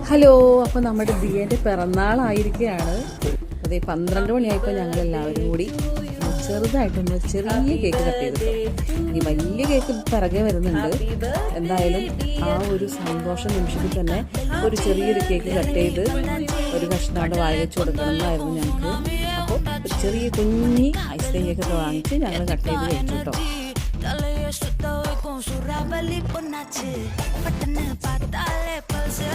Hello, അപ്പോൾ നമ്മുടെ ദിയേൻ്റെ പിറന്നാളായിരിക്കുകയാണ്. അതെ, 12 മണിയായപ്പോൾ ഞങ്ങളെല്ലാവരും കൂടി ചെറുതായിട്ടൊന്ന് ചെറിയ കേക്ക് കട്ട് ചെയ്തിട്ടു. ഇനി വലിയ കേക്ക് പിറകെ വരുന്നുണ്ട്. എന്തായാലും ആ ഒരു സന്തോഷ നിമിഷത്തിൽ തന്നെ ഒരു ചെറിയൊരു കേക്ക് കട്ട് ചെയ്ത് ഒരു കഷ്ണാണ്ട് വായ വെച്ച് കൊടുക്കണമെന്നായിരുന്നു ഞങ്ങൾക്ക്. അപ്പോൾ ഒരു ചെറിയ കുഞ്ഞി ഐസ്ക്രീം കേക്കൊക്കെ വാങ്ങിച്ച് ഞങ്ങൾ കട്ട് ചെയ്ത് കഴിച്ചു കേട്ടോ. Con su rap y por noche, patana patale, pulse.